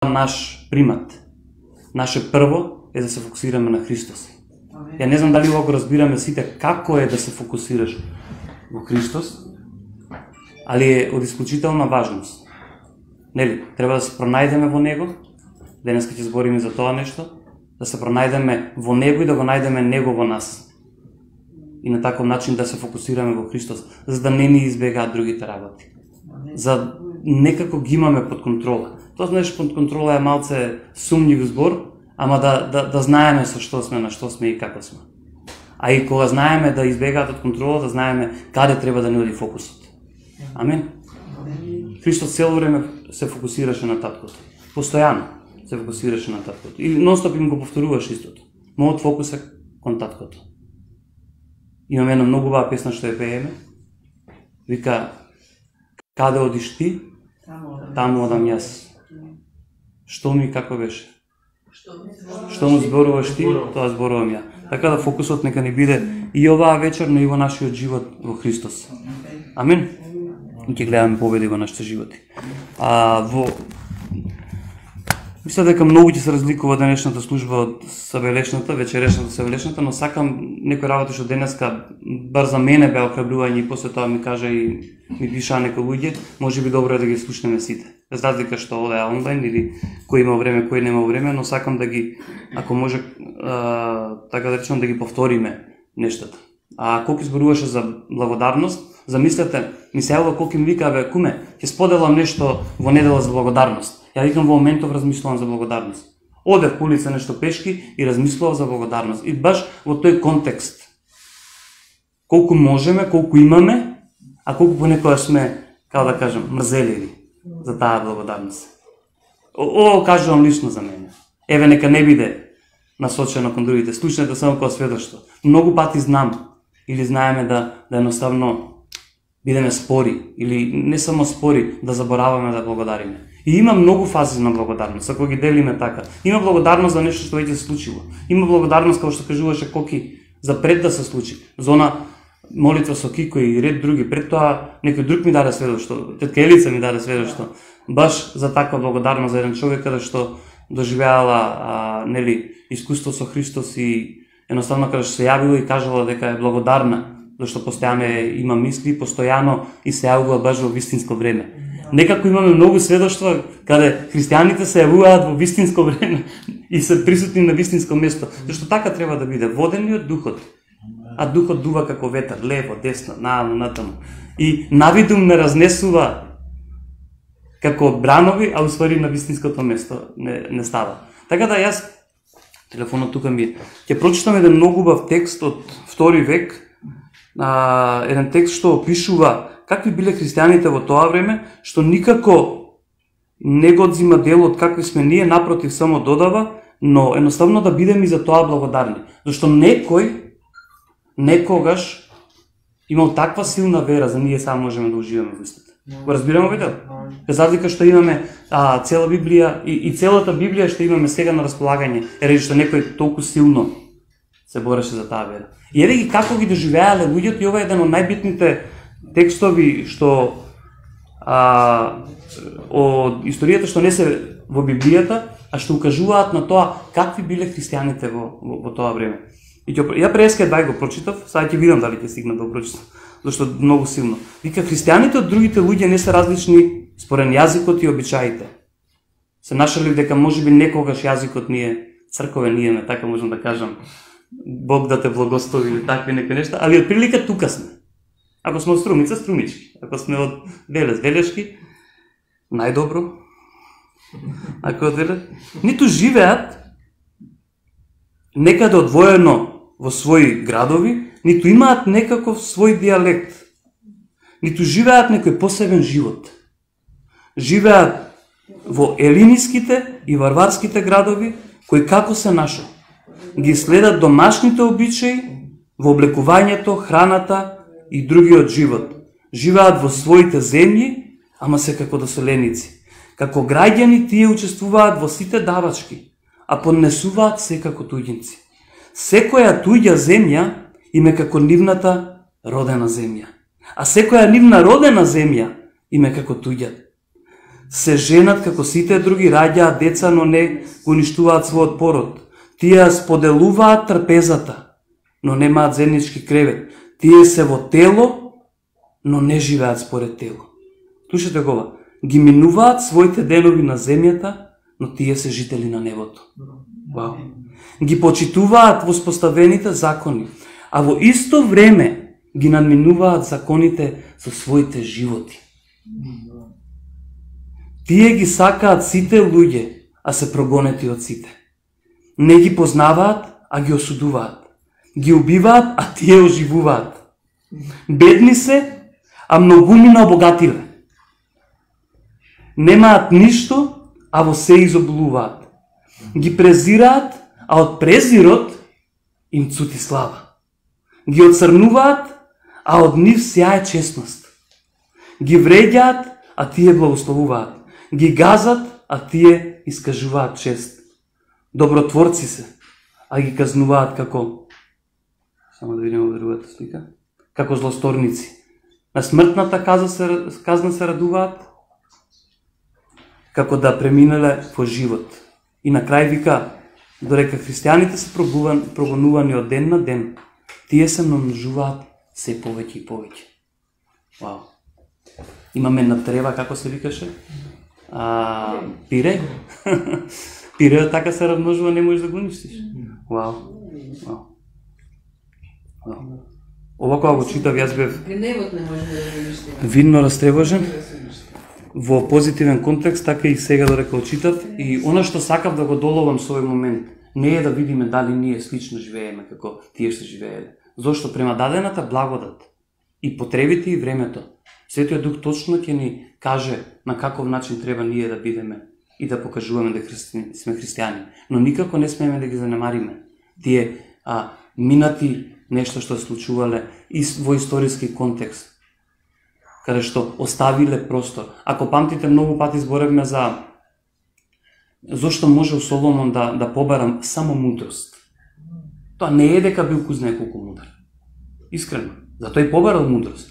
наш примат. Наше прво е да се фокусираме на Христос. Ја не знам дали го разбираме сите како е да се фокусираш во Христос, али е од исклучителна важност. Нели, треба да се пронајдеме во Него, денеска ќе збориме за тоа нешто, да се пронајдеме во Него и да го најдеме Него во нас. И на таков начин да се фокусираме во Христос, за да не ни избегаат другите работи. За некако ги имаме под контрола. Тоа знаеш, под контрола е малце сумњив збор, ама да знаеме со што сме, на што сме и како сме. А и кога знаеме да избегаат од контрола, да знаеме каде треба да ни оди фокусот. Амин. Христос цело време се фокусираше на таткото. Постојано се фокусираше на таткото. И нонстоп им го повторуваше истото. Мојот фокус е кон таткото. Имаме една многу убава песна што ја пееме. Вика, каде одиш ти, таму одам јас. Што ми како беше? Што му зборуваш ти, тоа зборувам ја. Така да фокусот нека ни биде и оваа вечер, но и во нашиот живот во Христос. Амин. И ќе гледаме победи во нашите животи. Мисля дека многу ќе се разликува денешната служба од савелешната, вечерешната савелешната, но сакам некои работи што денеска бар за мене беа охрабрување и после тоа ми кажа и ми пишаа некои луѓе, можеби добро е да ги слушнеме сите. Без разлика што одеа онлайн или кој има време, кој нема време, но сакам да ги, ако може, така да речем, да ги повториме нештата. А колку зборуваше за благодарност, замислете, ми се јавува колку ми вика, бе, куме, ќе споделам нешто во недела за благодарност. Ја викам во моментов размислувам за благодарност. Одев по улица нешто пешки и размислував за благодарност. И баш во тој контекст. Колку можеме, колку имаме, а колку понекогаш сме, како да кажем, мрзеливи за таа благодарност. Кажувам лично за мене. Еве нека не биде насочено кон другите. Слушнете само како сведоштво. Многу пати знам или знаеме да едноставно бидеме спори или не само спори, да забораваме да благодариме. И има многу фази на благодарност, ако ги делиме така. Има благодарност за нешто што веќе се случило. Има благодарност, како што кажуваше Коки, за пред да се случи. За она молитва со Кико и ред други. Пред тоа некој друг ми даде сведоштво, тетка Елица ми даде сведоштво. Баш за таква благодарност за еден човек каде што доживеала искуство со Христос и едноставно каде што се јавила и кажала дека е благодарна, зашто постојано има мисли, постојано и се јавува баш во вистинско време. Некако имаме многу сведоштва каде христијаните се јавуваат во вистинско време и се присутни на вистинско место, зашто така треба да биде, водени од духот. А духот дува како ветер, лево, десно, нааму, натаму. И навидум не разнесува како бранови, а уствари на вистинското место не става. Така да јас, телефонот тука ми е, ќе прочитам еден многу убав текст од 2 век, еден текст што опишува какви биле христијаните во тоа време, што никако не го одзима дел од какви сме ние, напротив само додава, но едноставно да бидеме и за тоа благодарни. Зашто некогаш имал таква силна вера за ние само можеме да уживаме во истата. Го разбираме видео? Без разлика што имаме цела Библија и целата Библија што имаме сега на располагање, е што некој толку силно се бореше за таа вера. И еве ги како ги доживеале луѓето, и ова е еден од најбитните текстови што од историјата што не се во Библијата, а што укажуваат на тоа какви биле христијаните во тоа време. И ја преска дај го прочитав, сега ќе видам дали ќе стигна да го прочитам, зашто многу силно. Вика, христијаните од другите луѓе не се различни според јазикот и обичаите. Се нашали дека можеби некогаш јазикот ни е црковен, ние така можам да кажам, Бог да те благослови или такви некои нешта, али од прилика тука сме. Ако сме од Струмица, струмички. Ако сме од Велес, велешки, најдобро. Ако од Велес, ниту живеат некаде одвоено во своји градови, ниту имаат некаков свој диалект, ниту живеат некој посебен живот. Живеат во елиниските и варварските градови, кои како се нашо. Ги следат домашните обичаи во облекувањето, храната и другиот живот. Живеат во своите земји, ама се како доселеници. Како граѓани тие учествуваат во сите давачки, а поднесуваат се како туѓинци. Секоја туѓа земја им е како нивната родена земја, а секоја нивна родена земја им е како туѓа. се женат како сите други, раѓаат деца, но не го уништуваат својот пород. Тие споделуваат трпезата, но немаат заеднички кревет. Тие се во тело, но не живеат според тело. Слушате го, ги минуваат своите денови на земјата, но тие се жители на небото. Вау. Ги почитуваат воспоставените закони, а во исто време ги надминуваат законите со своите животи. Тие ги сакаат сите луѓе, а се прогонети од сите. Не ги познаваат, а ги осудуваат. Ги убиваат, а тие оживуваат. Бедни се, а многумина обогатиле. Немаат ништо, а во се изоблуваат. Ги презираат, а од презирот им цути слава. Ги оцрнуваат, а од нив сјае честност. Ги вреѓаат, а тие благословуваат. Ги газат, а тие искажуваат чест. Добротворци се, а ги казнуваат како... Само да видим во другата слика. Како злосторници. На смртната казна се радуваат, како да преминале во живот. И на крај вика, додека христијаните се прогонувани од ден на ден, тие се намножуваат се повеќе и повеќе. Вау. Имаме на трева, како се викаше? Пире? Пире така се размножува, не можеш да го уништиш. Вау. Ова кога го читав, јас бев гневот не може да го уништи. Видно растревожен. Во позитивен контекст, така и сега додека го читав, и она што сакав да го доловам со овој момент, не е да видиме дали ние слично живееме како тие што живееле. Зошто према дадената благодат и потребите и времето, Светиот Дух точно ќе ни каже на каков начин треба ние да бидеме и да покажуваме дека сме христијани. Но никако не смееме да ги занемариме. Тие минати нешто што се случувале и во историски контекст, каде што оставиле простор. Ако памтите, многу пати зборевме за зошто можел Соломон да побара само мудрост. Тоа не е дека бил кој знае колку мудар. Искрено. Затоа и побарал мудрост.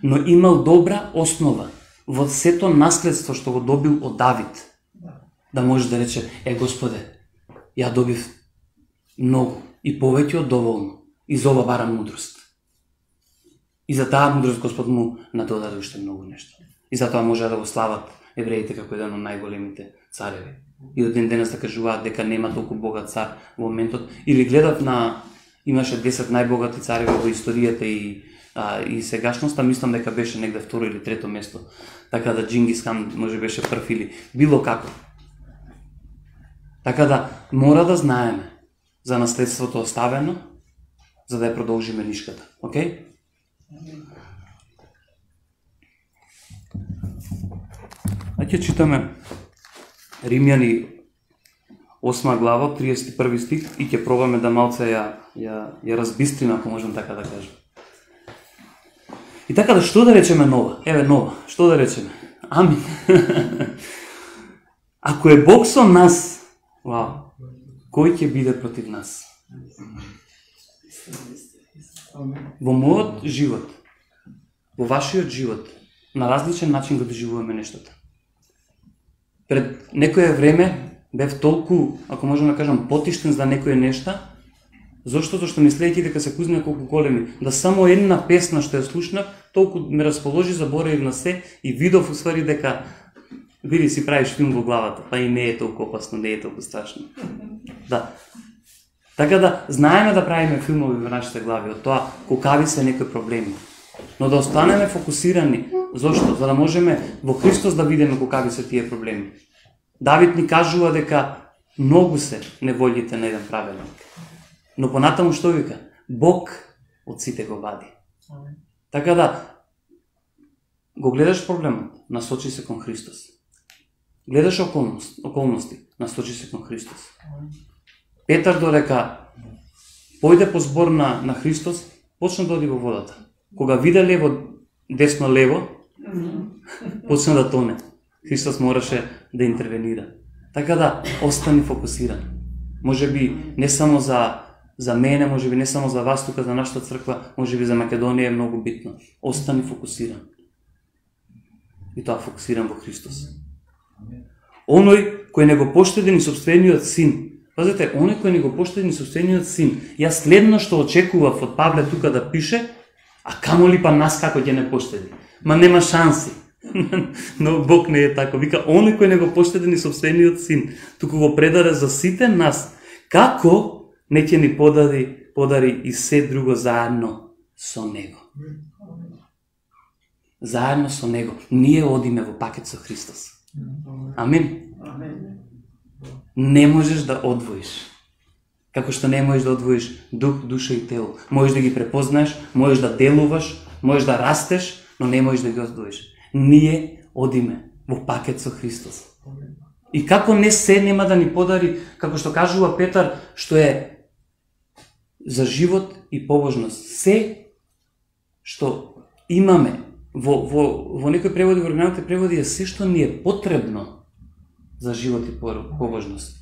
Но имал добра основа во сето наследство што го добил од Давид. Да може да рече, Господе, ја добив многу и повеќе од доволно. И за ова барам мудрост. И за таа мудрост Господ му надодаде уште многу нешто. И затоа може да го слават евреите како еден од најголемите цареви. И до ден денес да кажуваат дека нема толку богат цар во моментот. Или гледав имаше 10 најбогати цареви во историјата и сегашноста, мислам дека беше негде второ или трето место. Така да Джингис Хан може беше прв или било како. Така да мора да знаеме за наследството оставено, за да ја продолжиме нишката. Океј? Ќе читаме Римјани 8 глава, 31 стих и ќе пробаме да малце ја разбистриме, ако можем така да кажем. И така да што да речеме нова? Еве нова, што да речеме? Амин. Ако е Бог со нас, вау, кој ќе биде против нас? Во мојот живот, во вашиот живот, на различен начин го доживуваме нештата. Пред некое време бев толку, ако можем да кажам, потиштен за некои нешта. Зошто? Зашто мислејќи дека се кузне колку големи, да само една песна што ја слушнав, толку ме расположи, заборавив на се и видов уствари дека види си правиш филм во главата, па и не е толку опасно, не е толку страшно. Да. Така да знаеме да правиме филмови во нашите глави, од тоа колкави се некои проблеми. Но да останеме фокусирани. Зошто? За да можеме во Христос да видиме колкави се тие проблеми. Давид ни кажува дека многу се неволите на еден праведник. Но понатаму што вика? Бог од сите го вади. Така да, го гледаш проблемот, насочи се кон Христос. Гледаш околности, насочи се кон Христос. Петар додека појде по збор на Христос, почна да оди во водата. Кога виде лево, десно лево, почна да тоне. Христос мораше да интервенира. Така да, остани фокусиран. Може би не само за мене, може би не само за вас тука, за нашата црква, може би за Македонија е многу битно. Остани фокусиран. И тоа фокусиран во Христос. Оној кој не го поштеди ни собствениот син. Пазете, оној кој не го поштеди ни собствениот син. Јас следно што очекував од Павле тука да пише, а камоли па нас како ќе не поштеди. Ма нема шанси. Но Бог не е тако. Вика, оној кој не го поштеди ни собствениот син, туку го предаде за сите нас, како не ќе ни подари и се друго заедно со него. Заедно со него. Ние одиме во пакет со Христос. Амин. Не можеш да одвоиш. Како што не можеш да одвоиш дух, душа и тело. Можеш да ги препознаеш, можеш да делуваш, можеш да растеш, но не можеш да ги одвоиш. Ние одиме во пакет со Христос. И како не се нема да ни подари, како што кажува Петар, што е за живот и побожност. Се што имаме во некои преводи, во оригиналните преводи е се што ни е потребно за живот и побожност.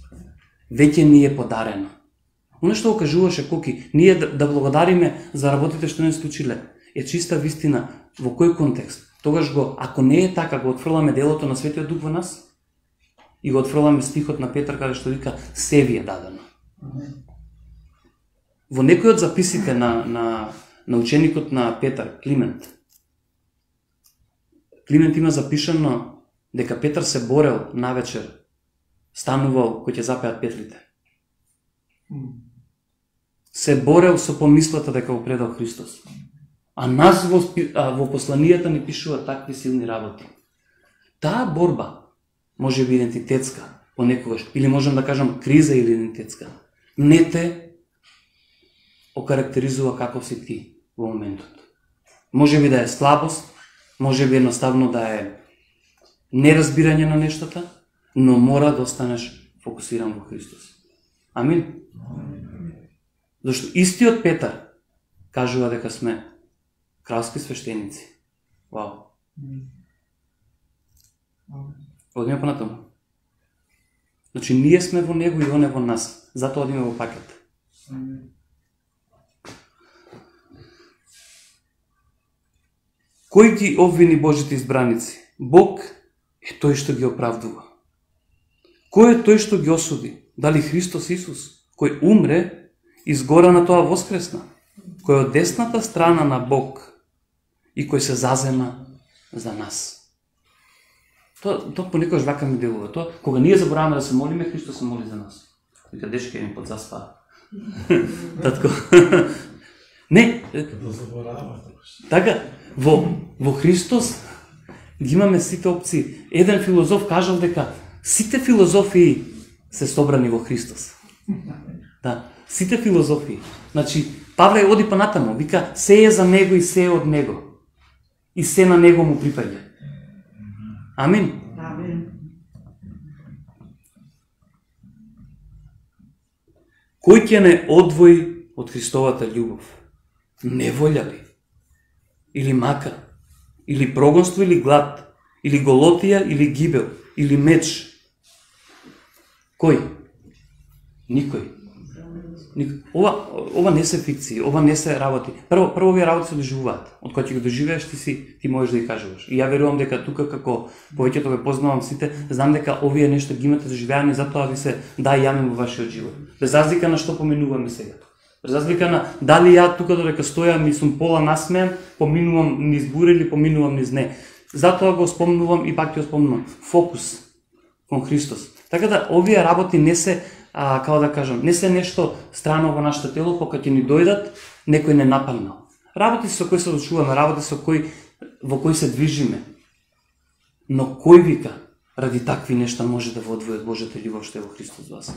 Веќе ни е подарено. Оно што го кажуваше Коки, ние да благодариме за работите што не случиле, е чиста вистина. Во кој контекст? Тогаш ако не е така, го отфрламе делото на Светиот Дух во нас и го отфрламе стихот на Петар каде што вика се ви е дадено. Во некој од записите на ученикот на Петар, Климент има запишано дека Петар се борел навечер, станувал кој ќе запеат петлите. Се борел со помислата дека го предал Христос. А нас во посланијата ни пишува такви силни работи. Таа борба, може би идентитетска, понекогаш, или можем да кажам криза или идентитетска, не те окарактеризува каков си ти во моментот. Може би да е слабост, може би едноставно да е неразбирање на нештата, но мора да останеш фокусиран во Христос. Амин? Зашто истиот Петар кажува дека сме кралски свештеници. Вау. Одиме понатаму. Значи, ние сме во него и он е во нас. Затоа одиме во пакет. Кој ги обвини Божите избраници? Бог е тој што ги оправдува. Кој е тој што ги осуди? Дали Христос Исус, кој умре и згора на тоа воскресна? Кој од десната страна на Бог и кој се зазема за нас? Тоа понекогаш вака ми делува. Тоа, кога ние забораваме да се молиме, Христос се моли за нас. Вика, дечке ми подзаспа. Татко. Не. Така, во Христос ги имаме сите опции. Еден филозоф кажал дека сите филозофии се собрани во Христос. Да, сите филозофии. Значи, Павле оди понатаму, вика, се е за него и се е од него. И се на него му припаѓа. Амин. Амин. Кој ќе не одвои од Христовата љубов? Неволја ли? Или мака? Или прогонство, или глад? Или голотија, или гибел? Или меч? Кој? Никој. Ова не се фикции, ова не се работи. Прво овие работи се доживуваат. Од кога ќе ги доживееш, ти можеш да ги кажуваш. И ја верувам дека тука како повеќето ве познавам сите, знам дека овие нешто ги имате доживеани, затоа ви се дај јаме во вашиот живот. Без разлика на што поминуваме сега. Без разлика на дали ја тука додека стојам и сум пола насмеан, поминувам низ буре или поминувам низ не. Затоа го спомнувам и пак ќе го спомнувам. Фокус кон Христос. Така да овие работи не се како да кажам, не се нешто страно во нашето тело, кога ќе ни дојдат, некој не нападнал. Работи со кои се одучуваме, работи во кои се движиме. Но кој вика, ради такви нешта може да во одвои од Божјата љубов што е во Христос вас?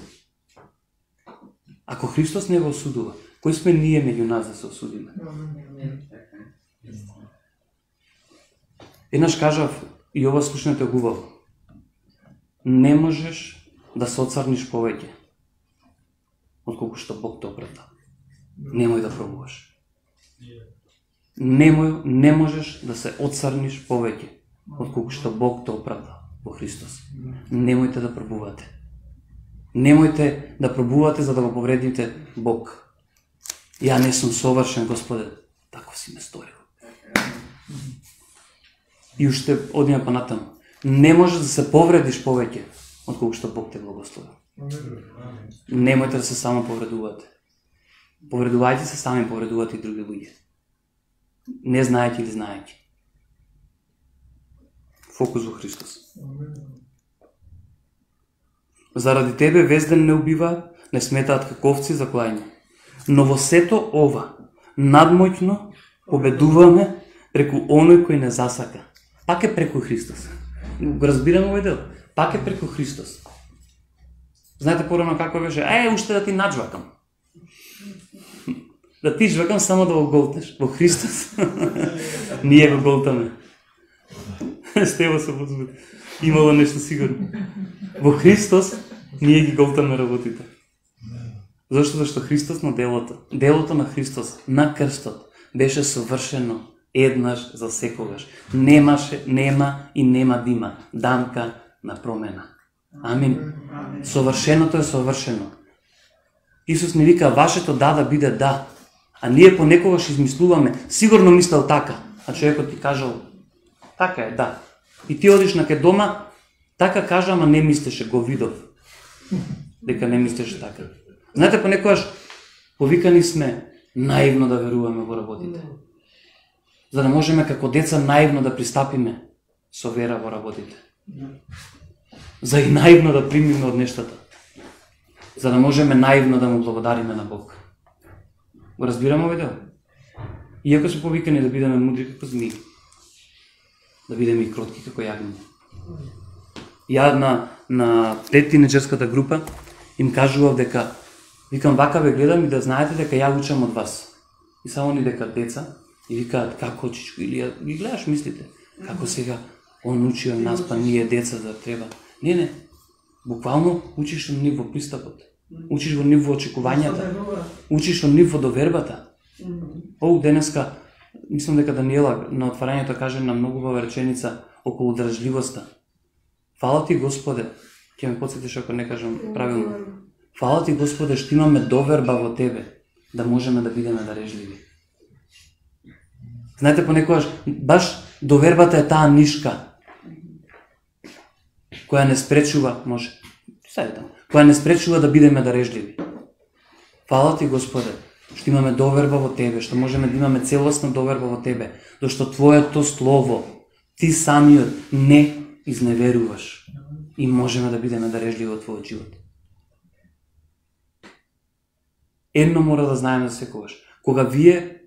Ако Христос не го осудува, кој сме ние меѓу нас да се осудиме? Еднаш кажав, и ова слушнете губаво, не можеш да се оцарниш повеќе отколку што Бог те оправда. Немој да пробуваш. Не можеш да се оцарниш повеќе отколку што Бог те оправда во Христос. Немојте да пробувате. Немојте да пробувате за да го повредите Бог. Ја не сум совршен, Господе, тако си ме сторил. И уште одиме па натаму. Не можеш да се повредиш повеќе отколку што Бог те благослови. Немојте да се само повредувате. Повредувајте се сами, повредувате и други луѓе. Не знаејќи или знаејќи. Фокус во Христос. Заради тебе везден не убиваат, не сметаат каковци за клање. Но во сето ова, надмоќно победуваме преку оној кој не засака. Пак е преку Христос. Го разбираме овој дел? Пак е преку Христос. Знаете порано како беше? Уште да ти наджвакам. Да ти жвакам само да го голтнеш. Во Христос. Ние го голтаме. Стево се возбуди. Имало нешто сигурно. Во Христос ние ги голтаме работите. Зашто Христос на делото на Христос на крстот беше совршено еднаш за секогаш. Нема и нема да има дамка на промена. Амин. Совршеното е совршено. Исус ни вика вашето да биде да. А ние понекогаш измислуваме, сигурно мислел така, а човекот ти кажал така е, да. И ти одиш на ке дома, така кажа, ама не мислеше, го видов. Дека не мислеше така. Знаете, понекогаш повикани сме наивно да веруваме во работите. За да можеме како деца наивно да пристапиме со вера во работите. За и наивно да примиме од нештата. За да можеме наивно да му благодариме на Бог. Го разбираме овој дел? Иако сме повикани да бидеме мудри како змии. Да бидеме и кротки како јагниња. Ја на тинеџерската група им кажував дека викам вака ве гледам и да знаете дека ја учам од вас. И само ни дека деца и викаат како чичко Илија, ги гледаш мислите, како сега он учи од нас, па ние деца да треба. Не, буквално учиш од нив во пристапот. Учиш во нив во очекувањата. Учиш од нив во довербата. Денеска, мислам дека Даниела на отварањето каже на многу убава реченица околу држливоста. Фала ти Господе, ќе ме потсетиш ако не кажам правилно. Фала ти Господе што имаме доверба во тебе, да можеме да бидеме дарежливи. Знаете, понекогаш баш довербата е таа нишка која не спречува, која не спречува да бидеме дарежливи. Фала ти Господе што имаме доверба во тебе, што можеме да имаме целосна доверба во тебе, зашто твоето слово ти самиот не изневеруваш и можеме да бидеме дарежливи во твојот живот. Едно мора да знаеме за секогаш. Кога вие,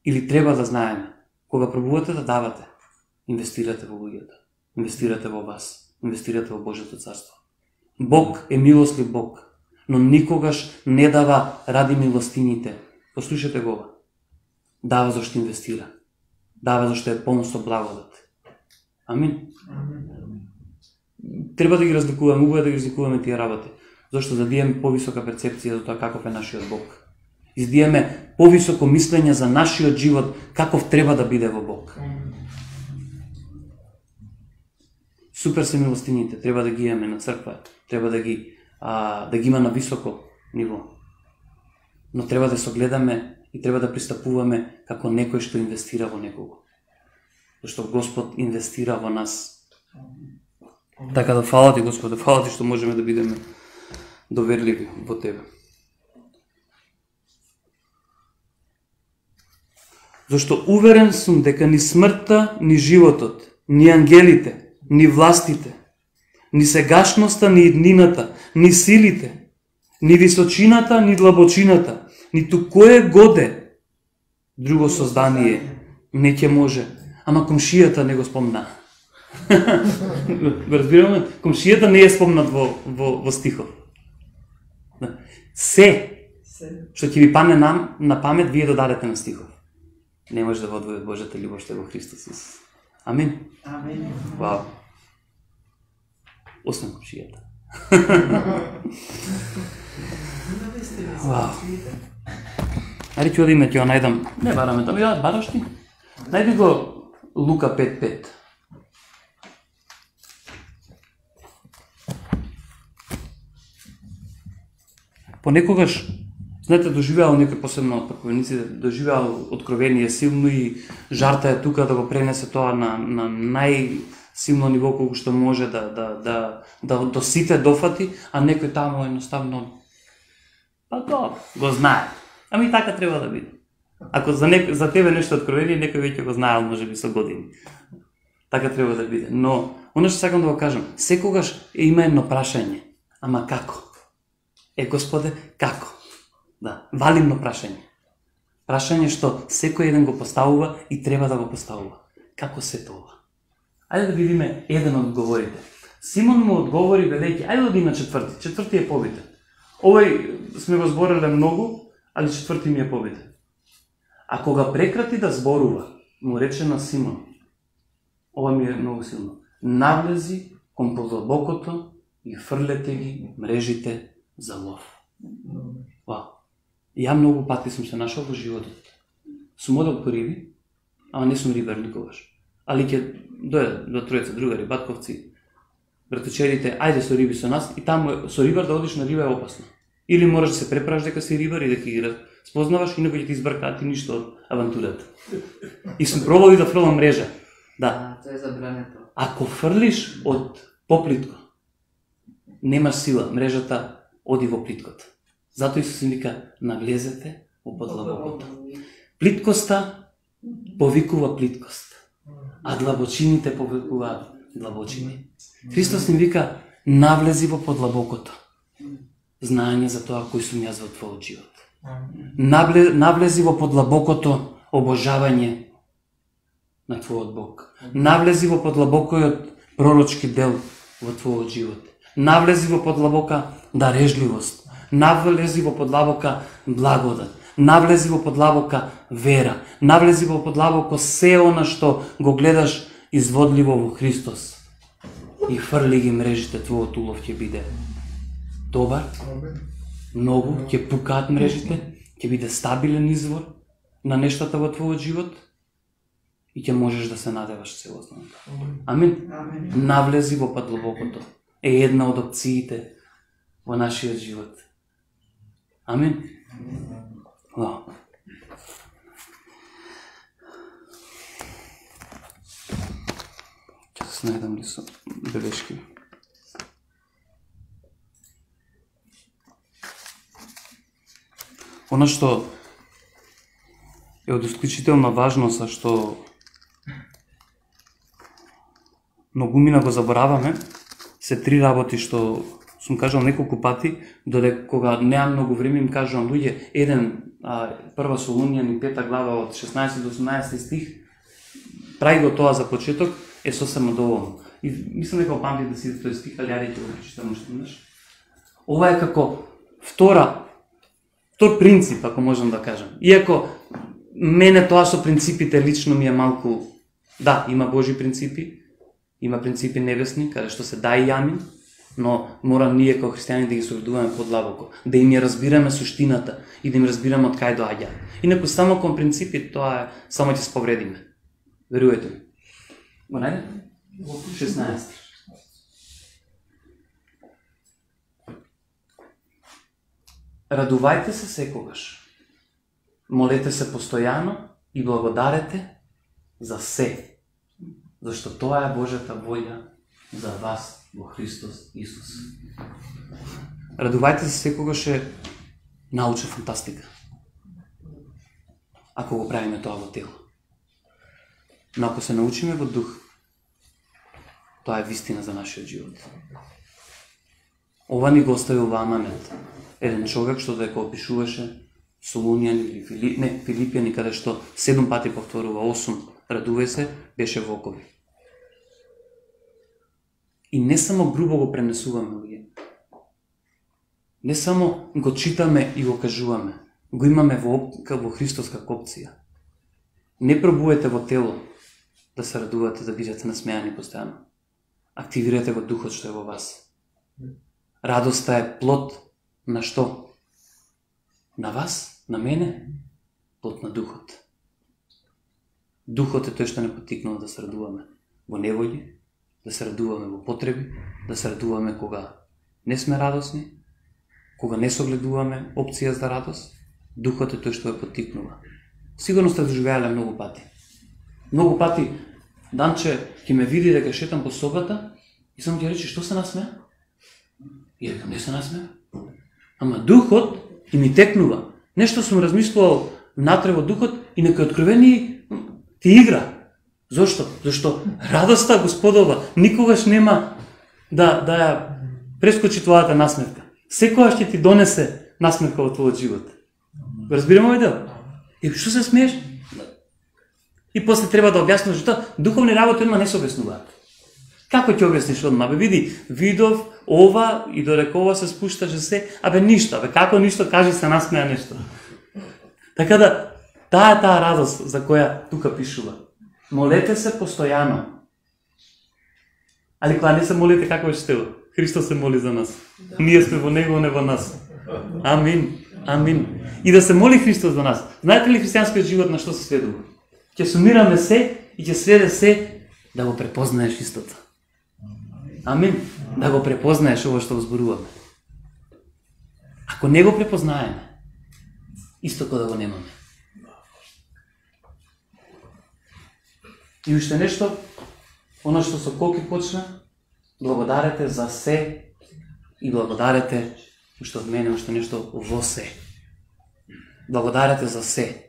или треба да знаеме, кога пробувате да давате, инвестирате во луѓето, инвестирате во вас, инвестирате во Божјото царство. Бог е милостлив Бог, но никогаш не дава ради милостините. Послушате го ова. Дава зашто инвестира. Дава зашто е полн со благодат. Амин. Треба да ги разликуваме, убаво да ги разликуваме тие работи. Зашто да диеме повисока перцепција за тоа каков е нашиот Бог. И да диеме повисоко мислење за нашиот живот, каков треба да биде во Бог. Супер се милостините, треба да ги имаме на црква, треба да ги има на високо ниво. Но треба да се огледаме и треба да пристапуваме како некој што инвестира во некого. Зашто Господ инвестира во нас. Така да фала ти Господе, фала ти што можеме да бидеме доверливи во тебе. Зашто уверен сум дека ни смртта, ни животот, ни ангелите, ни властите, ни сегашноста, ни иднината, ни силите, ни височината, ни длабочината, ниту кое годе друго создание не ќе може. Ама комшијата не го спомна. Го разбираме? Комшијата не е спомнат во стихов. Се што ќе ви пане на памет, вие додадете на стихов. Не може да го одвои од Божјата љубов што е во Христос Исус. Амин. Амин. Вау. Освен комшијата. Вау. Ајде ќе одиме, ќе го најдам. Не бараме тоа, ја бараш ти. Најди го Лука 5:5. Понекогаш, знаете, доживеал некој посебно од проповедниците, доживеал откровение силно и жарта е тука да го пренесе тоа на силно ниво колку што може да до сите дофати, а некој таму едноставно па добро, го знае. Ами така треба да биде. Ако за тебе нешто откровение, некој веќе го знаел, можеби со години. Така треба да биде. Но, оно што сакам да го кажам, секогаш има едно прашање. Ама како? Господе, како? Да, валидно прашање. Прашање што секој еден го поставува и треба да го поставува. Како се тоа? Ајде да видиме еден од одговорите. Симон му одговори велејќи, ајде да има четврти. Четврти е побитен. Овој сме го збореле многу, али четврти ми е побитен. А кога прекрати да зборува, му рече на Симон, ова ми е многу силно, навлези кон подлабокото и фрлете ги мрежите за лов. Ја многу пати сум се нашол во животот. Сум одел по риби, ама не сум рибар никогаш. Али ќе дојде до тројца другари, батковци, братучерите, ајде со риби со нас, и таму со рибар да одиш на риба е опасно. Или можеш да се препраш дека си рибар и дека ги спознаваш, и некој ќе ти избркаат и ништо од авантурата. И сум пробал и да фрлам мрежа. Да. Тоа е забрането. Ако фрлиш од поплитко, немаш сила, мрежата оди во плиткото. Затоа Исус им вика, навлезете во подлабокото. Плиткоста повикува плиткост, а длабочините повикуваат длабочини. Христос им вика, навлези во подлабокото. Знаење за тоа кој сум јас во твојот живот. Навлези во подлабокото обожавање на твојот Бог. Навлези во подлабокојот пророчки дел во твојот живот. Навлези во подлабока дарежливост. Навлези во подлабока благодат. Навлези во подлабока вера. Навлези во подлабоко се она што го гледаш изводливо во Христос. И фрли ги мрежите, твојот улов ќе биде добар, многу, ќе пукаат мрежите, ќе биде стабилен извор на нештата во твојот живот и ќе можеш да се надеваш целосно. Амин. Навлези во подлабокото е една од опциите во нашиот живот. Амин. Ќе се најдам ли со белешки? Оно што е од исклучителна важност, а што многумина го забораваме, се три работи што сум кажал неколку пати, додека кога неам многу време им кажувам луѓе, прва Солуњани 5 глава од 16 до 18 стих, прави го тоа за почеток, е сосема доволно. И мислам дека памти да си тој стих, али ја ќе го прочитам уште еднаш. Ова е како втор принцип, ако можам да кажам. Иако мене тоа со принципите лично ми е малку, да, има Божи принципи, има принципи небесни, каде што се да и амин, но мора ние како христијани да ги согледуваме подлабоко, да им ја разбираме суштината и да им разбираме од кај доаѓа. Инаку само кон принципи тоа само ќе се повредиме. Верувате ми. Го најде? 16. Радувајте се секогаш. Молете се постојано и благодарете за се, зашто тоа е Божјата волја за вас во Христос Исус. Радувајте се секогаш е научна фантастика. Ако го правиме тоа во тело. Но ако се научиме во дух, тоа е вистина за нашиот живот. Ова ни го оставил во Аманет. Еден човек што дека опишуваше Солуњани или Филипјани, каде што 7 пати повторува 8, радувај се, беше вокови. И не само грубо го пренесуваме, луѓе. Не само го читаме и го кажуваме, го имаме во Христос како опција. Не пробуете во тело да се радувате, да бидете насмејани постојано. Активирате го духот што е во вас. Радоста е плод на што? На вас, на мене, плод на духот. Духот е тој што не потикнува да се радуваме во неволји, да се радуваме во потреби, да се радуваме кога не сме радосни, кога не согледуваме опција за радост. Духот е тој што ја потикнува. Сигурно сте доживеале многу пати. Многу пати Данче ќе ме види дека шетам по собата и само ќе рече, што се насмеа? И рекам, не се насмеа. Ама духот и ми текнува. Нешто сум размислувал внатре во духот и некој откровени ти игра. Зошто? Зашто радоста Господова никогаш нема да ја прескочи твојата насмевка. Секогаш ќе ти донесе насмевка во твојот живот. Разбираме овој дел? И што се смееш? И после треба да објасниш што духовни работи одма не се објаснуваат. Како ќе објасниш одма? Абе види, видов ова и додека ова се спушташе се, абе ништо, абе како ништо, кажи се насмеа нешто. Така да таа радост за која тука пишува. Молете се постојано. Али кога не се молите, какво ще става? Христос се моли за нас. Ние сме во Него, не во нас. Амин. Амин. И да се моли Христос за нас. Знаете ли христијанскиот живот на што се сведува? Ќе сумираме се и ќе сведе се да го препознаеш истото. Амин. Да го препознаеш ово што го зборуваме. Ако не го препознаеме, исто кој да го немаме. И уште нешто, оно што со колки почна, благодарете за се и благодарете уште од мене, уште нешто во се. Благодарете за се.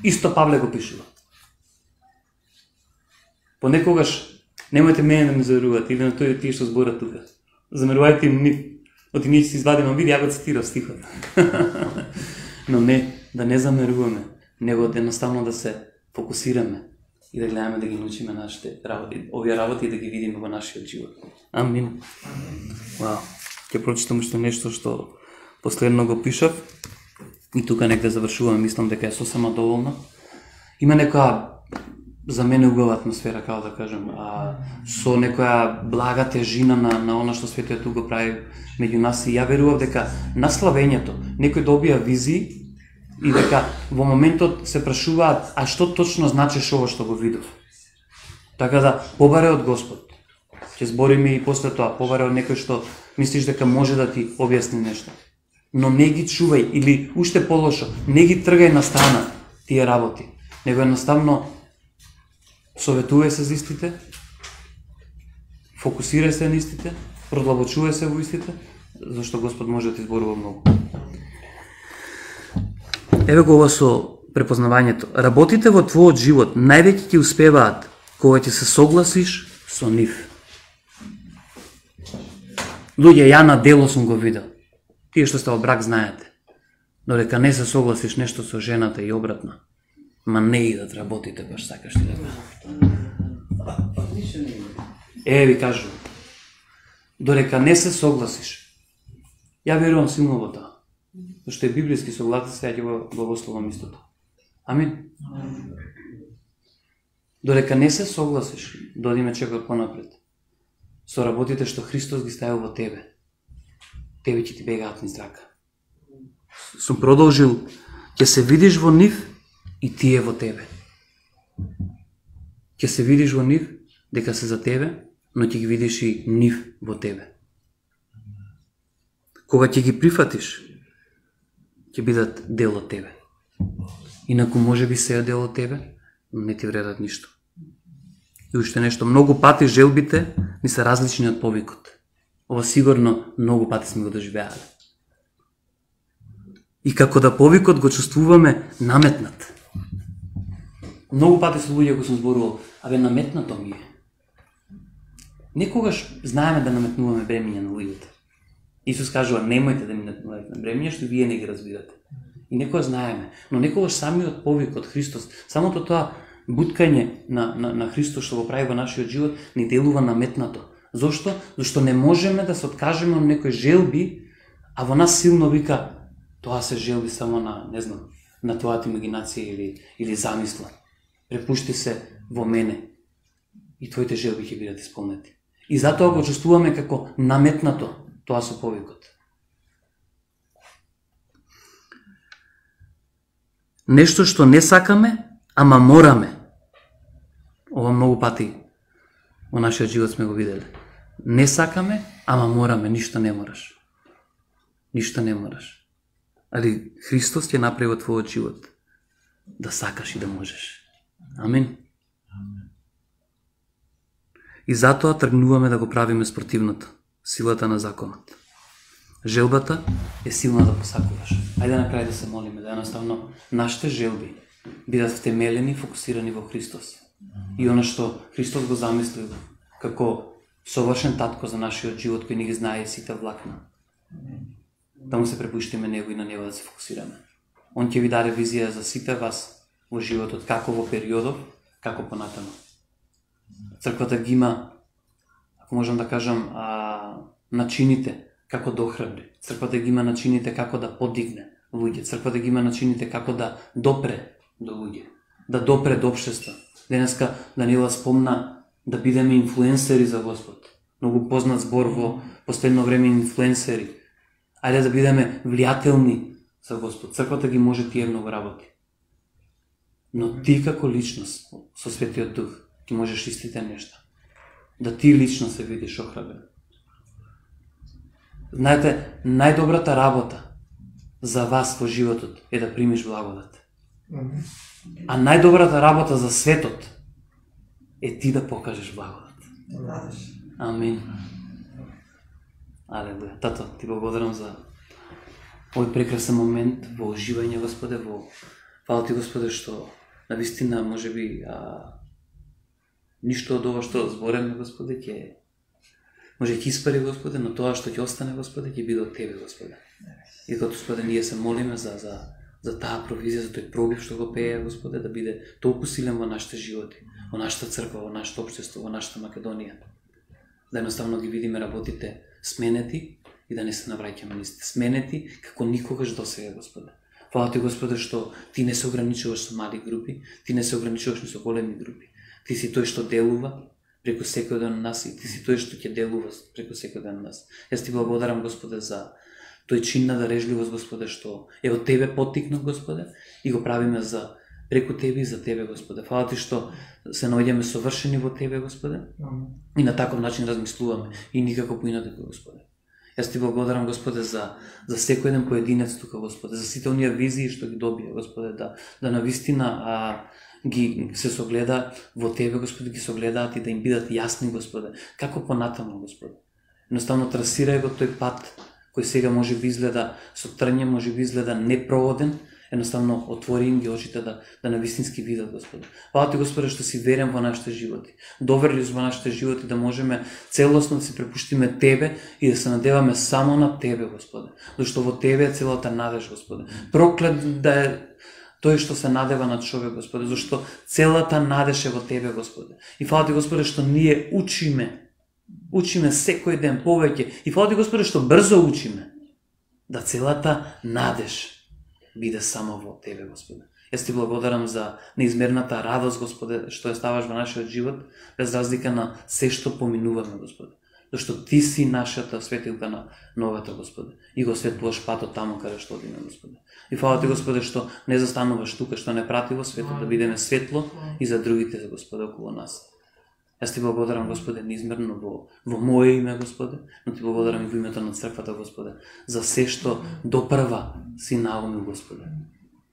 Исто Павле го пишува. Понекогаш немојте мене да ме заверувате или на тој тие што зборат тука. Замерувајте им нив. Оти ние ќе си извадиме види, ја го цитирав стихот. Но не, да не замеруваме, него едноставно да се фокусираме и да гледаме да ги научиме нашите работи, овие работи и да ги видиме во нашиот живот. Амин. Вау. Ќе прочитам уште нешто што последно го пишав и тука некаде завршувам, мислам дека е сосема доволно. Има некоја за мене убава атмосфера, како да кажем, со некоја блага тежина на она што Светиот Дух го прави меѓу нас и ја верував дека на славењето некој добија визии и дека во моментот се прашуваат, а што точно значеше ова што го видов? Така да, побаре од Господ. Ќе збориме и после тоа, побаре од некој што мислиш дека може да ти објасни нешто. Но не ги чувај, или уште полошо, не ги тргај на страна тие работи. Него едноставно советувај се за истите, фокусирај се на истите, продлабочувај се во истите, зашто Господ може да ти зборува многу. Еве го ова со препознавањето. Работите во твојот живот највеќе ќе успеваат кога ќе се согласиш со нив. Луѓе, ја на дело сум го видел. Тие што сте во брак знаете. Додека не се согласиш нешто со жената и обратно, ма не идат работите баш сакаш ти да кажеш. Ви кажу. Додека не се согласиш. Ја верувам силно во тоа. Зашто е библиски согласен, ја ќе го благословам истото. Амин. Додека не се согласиш, додиме чекор понапред. Со работите што Христос ги ставил во тебе, тебе ќе ти бегаат низ рака. Сум продолжил, ќе се видиш во нив и тие во тебе. Ќе се видиш во нив дека се за тебе, но ќе ги видиш и нив во тебе. Кога ќе ги прифатиш, ќе бидат дел од тебе. Инаку може би се е дел од тебе, но не ти вредат ништо. И уште нешто, многу пати желбите ни се различни од повикот. Ова сигурно многу пати сме го доживеале. И како да повикот го чувствуваме наметнат. Многу пати со луѓе кои сум зборувал, наметнато ми е. Некогаш знаеме да наметнуваме бремиња на луѓето. Исус кажува, немојте да ми наметнувате бремиња, што вие не ги разбирате. И некогаш знаеме, но некогаш самиот повик од Христос, самото тоа буткање на Христос што го прави во нашиот живот, ни делува наметнато. Зошто? Зашто не можеме да се откажеме од некои желби, а во нас силно вика, тоа се желби само на, не знам, на твојата имагинација или замисла. Препушти се во мене и твоите желби ќе бидат исполнети. И затоа го чувствуваме како наметнато тоа со повикот. Нешто што не сакаме, ама мораме. Ова многу пати во нашиот живот сме го виделе. Не сакаме, ама мораме, ништо не мораш. Ништо не мораш. Али Христос ќе направи во твојот живот да сакаш и да можеш. Амин. И затоа тргнуваме да го правиме спротивното, силата на законот. Желбата е силна да посакуваш. Ајде на крај да се молиме, да едноставно нашите желби бидат втемелени и фокусирани во Христос. И оно што Христос го замислил како совршен татко за нашиот живот, кој ни ги знае сите влакна. Да му се препуштиме него и на него да се фокусираме. Он ќе ви даде визија за сите вас во животот, како во периодов, како понатаму. Црквата ги има, ако можам да кажам, начините како да охрабри. Црквата ги има начините како да подигне луѓе. Црквата ги има начините како да допре до луѓе, да допре до општество. Денеска Даниела спомна да бидеме инфлуенсери за Господ. Многу познат збор во последно време инфлуенсери. Ајде да бидеме влијателни за Господ. Црквата ги може тие многу работи. Но ти како личност со Светиот Дух ти можеш истите нешта. Да ти лично се видиш охрабрен. Знаете, најдобрата работа за вас во животот е да примиш благодат. А најдобрата работа за светот е ти да покажеш благодат. Амин. Алелуја. Тато, ти благодарам за овој прекрасен момент во уживање, Господе, фала ти, Господе, што навистина можеби ништо од ова што збореме, Господе, може ќе испари, Господе, но тоа што ќе остане, Господе, ќе биде од Тебе, Господе. И Господе, ние се молиме за таа провизија, за тој пробив што го пее, Господе, да биде толку силен во нашите животи, во нашата црква, во нашето општество, во нашата Македонија. Да едноставно ги видиме работите сменети и да не се навраќаме нисите. Сменети како никогаш досега, Господе. Фала ти, Господе, што ти не се ограничуваш со мали групи, ти не се ограничуваш ни со големи групи. Ти си тој што делува преку секој ден на нас и ти си тој што ќе делува преку секој ден на нас. Јас ти благодарам, Господе, за тој чин на дарежливост, Господе, што е од Тебе поттикнат, Господе, и го правиме за преку Тебе и за Тебе, Господе. Фала ти што се наоѓаме совршени во Тебе, Господе, и на таков начин размислуваме и никако поинакво, Господе. Јас ти благодарам, Господе, за секој еден поединец тука, Господе, за сите оние визии што ги добија, Господе, да навистина ги се согледа во Тебе, Господе, ги согледаат и да им бидат јасни, Господе, како понатаму, Господе. Едноставно трасирај го тој пат кој сега може би изгледа со трње, може би изгледа непроводен, едноставно отвори им ги очите да навистински видат, Господе. Фала ти, Господе, што си верен во нашите животи. Доверливост во нашите животи, да можеме целосно да се препуштиме Тебе и да се надеваме само на Тебе, Господе. Зашто во Тебе е целата надеж, Господе. Проклет да е тој што се надева на човек, Господе, зашто целата надеж е во Тебе, Господе. И фала ти, Господе, што ние учиме секој ден повеќе. И фала ти, Господе, што брзо учиме да целата надеж биде само во Тебе, Господе. Јас ти благодарам за неизмерната радост, Господе, што ја ставаш во нашиот живот, без разлика на се што поминуваме, Господе. Зашто Ти си нашата светилка на ногата, Господе, и го светлуваш патот таму каде што одиме, Господе. И фала ти, Господе, што не застануваш тука, што не прати во светот, да бидеме светло и за другите, Господе, околу нас. Јас ти благодарам, Господе, неизмерно во моје име, Господе, но ти благодарам и во името на црквата, Господе, за се што допрва си наумил, Господе.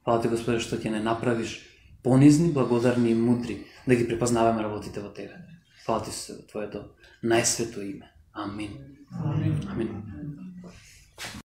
Фала ти, Господе, што ќе не направиш понизни, благодарни и мудри, да ги препознаваме работите во Тебе. Фала ти се во Твоето најсвето име. Амин. Амин.